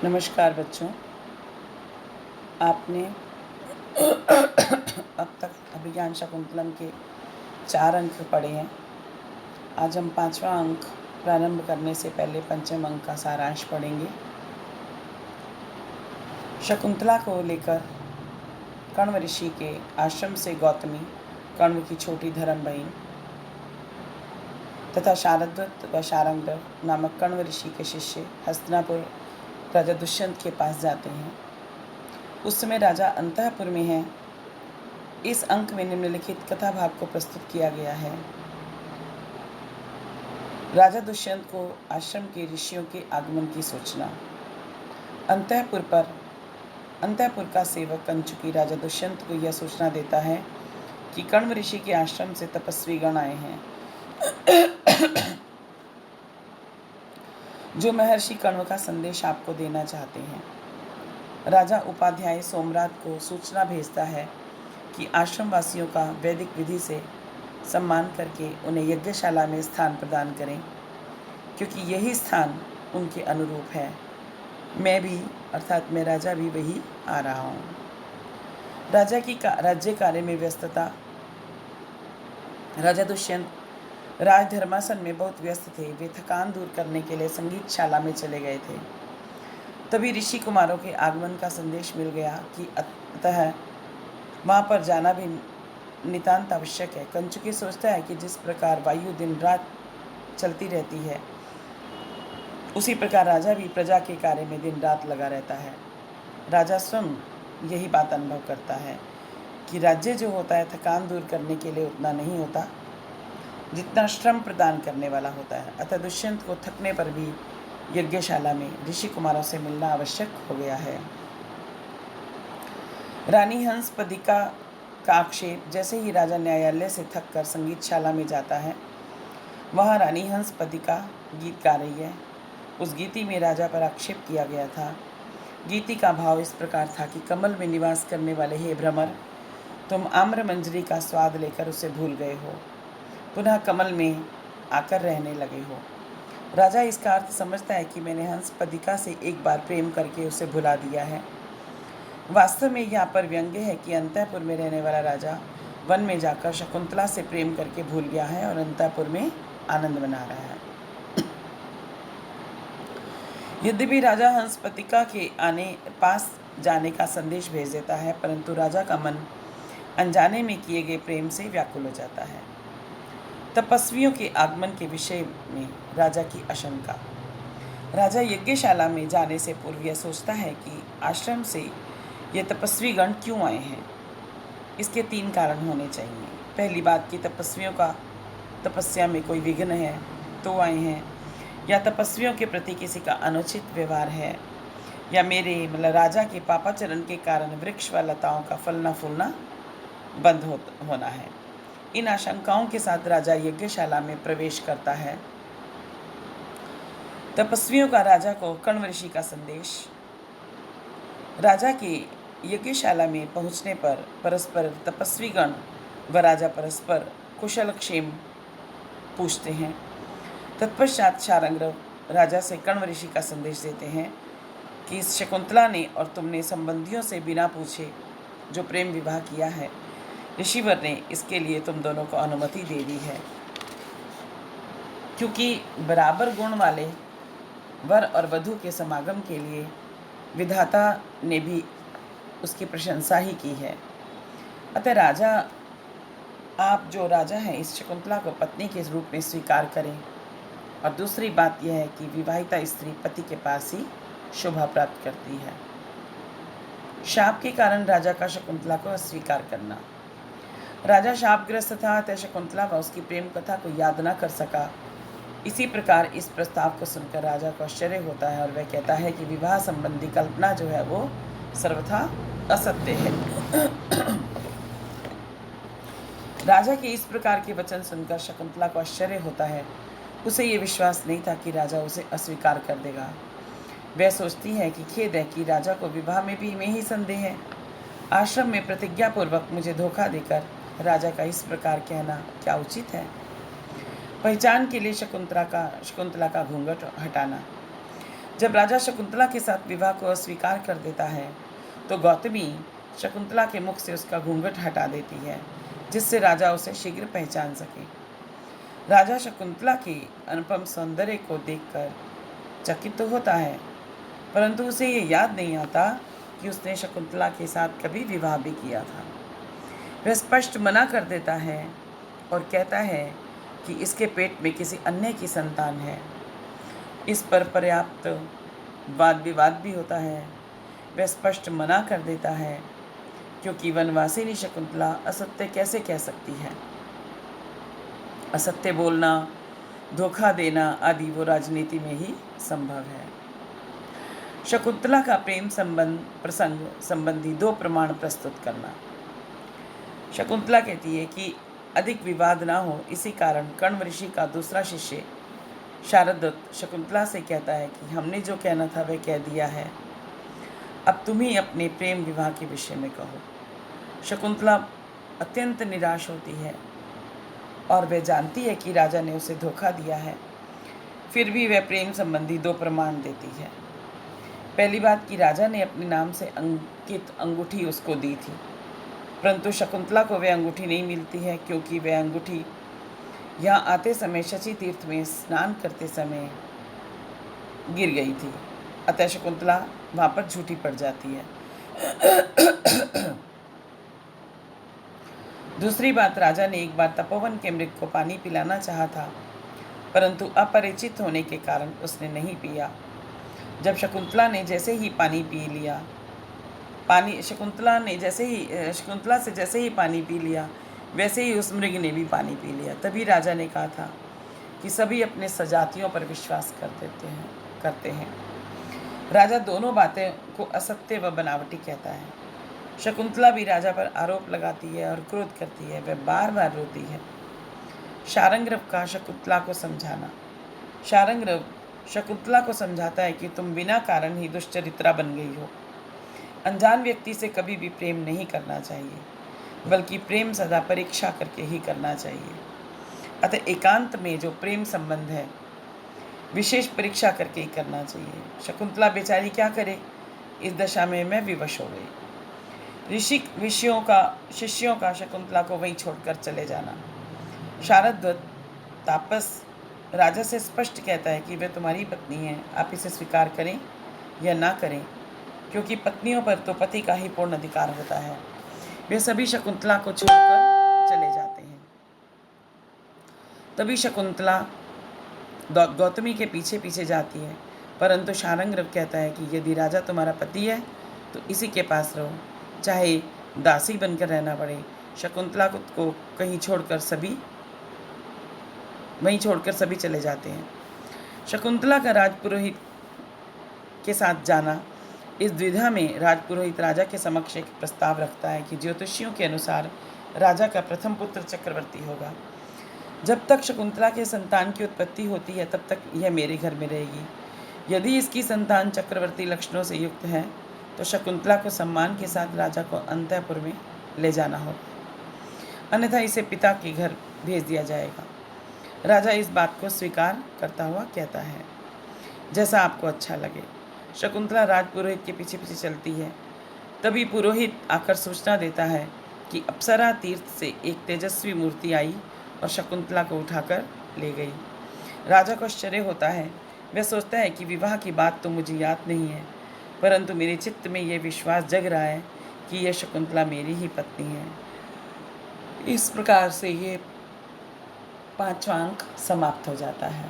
नमस्कार बच्चों। आपने अब तक अभिज्ञान शाकुंतलम के 4 अंक पढ़े हैं। आज हम 5वां अंक प्रारंभ करने से पहले पंचम अंक का सारांश पढ़ेंगे। शकुंतला को लेकर कण्व ऋषि के आश्रम से गौतमी, कण्व की छोटी धर्म बहन, तथा शारद्वत व शारंगधर नामक कण्व ऋषि के शिष्य हस्तिनापुर राजा दुष्यंत के पास जाते हैं। उस समय राजा अंतःपुर में है। इस अंक में निम्नलिखित कथा भाग को प्रस्तुत किया गया है। राजा दुष्यंत को आश्रम के ऋषियों के आगमन की सूचना। अंतःपुर का सेवक कंचुकी राजा दुष्यंत को यह सूचना देता है कि कण्व ऋषि के आश्रम से तपस्वी गण आए हैं जो महर्षि कण्व का संदेश आपको देना चाहते हैं। राजा उपाध्याय सोमरात को सूचना भेजता है कि आश्रम वासियों का वैदिक विधि से सम्मान करके उन्हें यज्ञशाला में स्थान प्रदान करें, क्योंकि यही स्थान उनके अनुरूप है। मैं भी अर्थात मैं राजा भी वही आ रहा हूँ। राजा की राज्य कार्य में व्यस्तता। राजा दुष्यंत राजधर्मासन में बहुत व्यस्त थे। वे थकान दूर करने के लिए संगीतशाला में चले गए थे। तभी ऋषि कुमारों के आगमन का संदेश मिल गया कि अतः वहाँ पर जाना भी नितांत आवश्यक है। कंचुकी सोचता है कि जिस प्रकार वायु दिन रात चलती रहती है, उसी प्रकार राजा भी प्रजा के कार्य में दिन रात लगा रहता है। राजा स्वयं यही बात अनुभव करता है कि राज्य जो होता है थकान दूर करने के लिए उतना नहीं होता जितना श्रम प्रदान करने वाला होता है। अतः दुष्यंत को थकने पर भी यज्ञशाला में ऋषि कुमारों से मिलना आवश्यक हो गया है। रानी हंसपदिका का आक्षेप। जैसे ही राजा न्यायालय से थककर संगीतशाला में जाता है, वहाँ रानी हंसपदिका गीत गा रही है। उस गीति में राजा पर आक्षेप किया गया था। गीति का भाव इस प्रकार था कि कमल में निवास करने वाले हे भ्रमर, तुम आम्र मंजरी का स्वाद लेकर उसे भूल गए हो, पुनः कमल में आकर रहने लगे हो। राजा इसका अर्थ समझता है कि मैंने हंसपदिका से एक बार प्रेम करके उसे भुला दिया है। वास्तव में यहाँ पर व्यंग्य है कि अंतःपुर में रहने वाला राजा वन में जाकर शकुंतला से प्रेम करके भूल गया है और अंतःपुर में आनंद मना रहा है। यद्यपि राजा हंसपदिका के पास जाने का संदेश भेज देता है, परंतु राजा का मन अनजाने में किए गए प्रेम से व्याकुल हो जाता है। तपस्वियों के आगमन के विषय में राजा की आशंका। राजा यज्ञशाला में जाने से पूर्व यह सोचता है कि आश्रम से ये तपस्वी गण क्यों आए हैं। इसके 3 कारण होने चाहिए। पहली बात कि तपस्वियों का तपस्या में कोई विघ्न है तो आए हैं, या तपस्वियों के प्रति किसी का अनुचित व्यवहार है, या मेरे राजा के पापाचरण के कारण वृक्ष व लताओं का फलना फूलना बंद होना है। इन आशंकाओं के साथ राजा यज्ञशाला में प्रवेश करता है। तपस्वियों का राजा को कण्व ऋषि का संदेश। राजा के यज्ञशाला में पहुंचने पर परस्पर तपस्वीगण व राजा परस्पर कुशल क्षेम पूछते हैं। तत्पश्चात शारंगधर राजा से कण्व ऋषि का संदेश देते हैं कि इस शकुंतला ने और तुमने संबंधियों से बिना पूछे जो प्रेम विवाह किया है, ऋषिवर ने इसके लिए तुम दोनों को अनुमति दे दी है, क्योंकि बराबर गुण वाले वर और वधू के समागम के लिए विधाता ने भी उसकी प्रशंसा ही की है। अतः राजा, आप जो राजा हैं, इस शकुंतला को पत्नी के रूप में स्वीकार करें। और दूसरी बात यह है कि विवाहिता स्त्री पति के पास ही शोभा प्राप्त करती है। शाप के कारण राजा का शकुंतला को अस्वीकार करना। राजा शापग्रस्त था, अतः शकुंतला व उसकी प्रेम कथा को याद न कर सका। इसी प्रकार इस प्रस्ताव को सुनकर राजा को आश्चर्य होता है और वह कहता है कि विवाह संबंधी कल्पना जो है वो सर्वथा असत्य है। राजा के इस प्रकार के वचन सुनकर शकुंतला को आश्चर्य होता है। उसे ये विश्वास नहीं था कि राजा उसे अस्वीकार कर देगा। वह सोचती है कि खेद है कि राजा को विवाह में भी में ही संदेह है। आश्रम में प्रतिज्ञापूर्वक मुझे धोखा देकर राजा का इस प्रकार कहना क्या उचित है। पहचान के लिए शकुंतला का घूंघट हटाना। जब राजा शकुंतला के साथ विवाह को अस्वीकार कर देता है तो गौतमी शकुंतला के मुख से उसका घूंघट हटा देती है, जिससे राजा उसे शीघ्र पहचान सके। राजा शकुंतला के अनुपम सौंदर्य को देखकर चकित तो होता है, परंतु उसे ये याद नहीं आता कि उसने शकुंतला के साथ कभी विवाह भी किया था। वह स्पष्ट मना कर देता है और कहता है कि इसके पेट में किसी अन्य की संतान है। इस पर पर्याप्त वाद विवाद भी होता है। वह स्पष्ट मना कर देता है क्योंकि वनवासिनी शकुंतला असत्य कैसे कह सकती है। असत्य बोलना, धोखा देना आदि वो राजनीति में ही संभव है। शकुंतला का प्रेम प्रसंग संबंधी 2 प्रमाण प्रस्तुत करना। शकुंतला कहती है कि अधिक विवाद ना हो, इसी कारण कण्व ऋषि का दूसरा शिष्य शारदत्त शकुंतला से कहता है कि हमने जो कहना था वह कह दिया है, अब तुम ही अपने प्रेम विवाह के विषय में कहो। शकुंतला अत्यंत निराश होती है और वह जानती है कि राजा ने उसे धोखा दिया है, फिर भी वह प्रेम संबंधी 2 प्रमाण देती है। पहली बात कि राजा ने अपने नाम से अंकित अंगूठी उसको दी थी, परंतु शकुंतला को वह अंगूठी नहीं मिलती है क्योंकि वह अंगूठी यहाँ आते समय शची तीर्थ में स्नान करते समय गिर गई थी, अतः शकुंतला वहाँ पर झूठी पड़ जाती है। दूसरी बात, राजा ने एक बार तपोवन के मृग को पानी पिलाना चाहा था, परंतु अपरिचित होने के कारण उसने नहीं पिया। जब शकुंतला से जैसे ही पानी पी लिया, वैसे ही उस मृग ने भी पानी पी लिया। तभी राजा ने कहा था कि सभी अपने सजातियों पर विश्वास करते हैं। राजा दोनों बातें को असत्य व बनावटी कहता है। शकुंतला भी राजा पर आरोप लगाती है और क्रोध करती है। वह बार बार रोती है। शारंग्रव का शकुंतला को समझाना। शारंग्रव शकुंतला को समझाता है कि तुम बिना कारण ही दुष्चरित्रा बन गई हो। अनजान व्यक्ति से कभी भी प्रेम नहीं करना चाहिए, बल्कि प्रेम सदा परीक्षा करके ही करना चाहिए। अतः एकांत में जो प्रेम संबंध है, विशेष परीक्षा करके ही करना चाहिए। शकुंतला बेचारी क्या करे, इस दशा में मैं विवश हो गई। शिष्यों का शकुंतला को वहीं छोड़कर चले जाना। शारद्वत तापस राजा से स्पष्ट कहता है कि वह तुम्हारी पत्नी है, आप इसे स्वीकार करें या ना करें, क्योंकि पत्नियों पर तो पति का ही पूर्ण अधिकार होता है। वे सभी शकुंतला को छोड़कर चले जाते हैं। तभी शकुंतला गौतमी के पीछे पीछे जाती है, परंतु शारंग्रव कहता है कि यदि राजा तुम्हारा पति है तो इसी के पास रहो, चाहे दासी बनकर रहना पड़े। शकुंतला को वहीं छोड़कर सभी चले जाते हैं। शकुंतला का राजपुरोहित के साथ जाना। इस द्विधा में राजपुरोहित राजा के समक्ष एक प्रस्ताव रखता है कि ज्योतिषियों के अनुसार राजा का प्रथम पुत्र चक्रवर्ती होगा। जब तक शकुंतला के संतान की उत्पत्ति होती है तब तक यह मेरे घर में रहेगी। यदि इसकी संतान चक्रवर्ती लक्षणों से युक्त है तो शकुंतला को सम्मान के साथ राजा को अंतःपुर में ले जाना होगा, अन्यथा इसे पिता के घर भेज दिया जाएगा। राजा इस बात को स्वीकार करता हुआ कहता है, जैसा आपको अच्छा लगे। शकुंतला राजपुरोहित के पीछे पीछे चलती है। तभी पुरोहित आकर सूचना देता है कि अप्सरा तीर्थ से एक तेजस्वी मूर्ति आई और शकुंतला को उठाकर ले गई। राजा को आश्चर्य होता है। वह सोचता है कि विवाह की बात तो मुझे याद नहीं है, परंतु मेरे चित्त में यह विश्वास जग रहा है कि यह शकुंतला मेरी ही पत्नी है। इस प्रकार से ये 5वां अंक समाप्त हो जाता है।